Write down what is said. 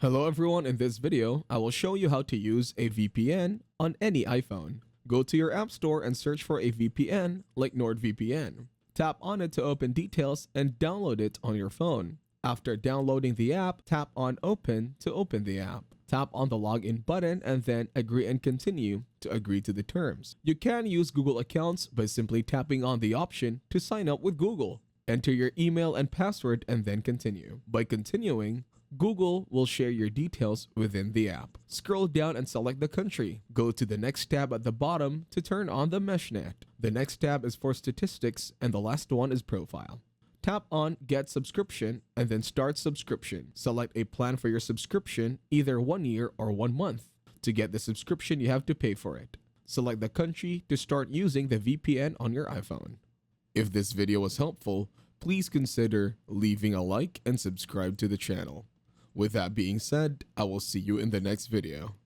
Hello everyone, in this video, I will show you how to use a VPN on any iPhone. Go to your app store and search for a VPN like NordVPN. Tap on it to open details and download it on your phone. After downloading the app, tap on Open to open the app. Tap on the login button and then agree and continue to agree to the terms. You can use Google accounts by simply tapping on the option to sign up with Google. Enter your email and password and then continue. By continuing, Google will share your details within the app. Scroll down and select the country. Go to the next tab at the bottom to turn on the MeshNet. The next tab is for statistics and the last one is profile. Tap on Get Subscription and then Start Subscription. Select a plan for your subscription, either 1 year or 1 month. To get the subscription, you have to pay for it. Select the country to start using the VPN on your iPhone. If this video was helpful, please consider leaving a like and subscribe to the channel. With that being said, I will see you in the next video.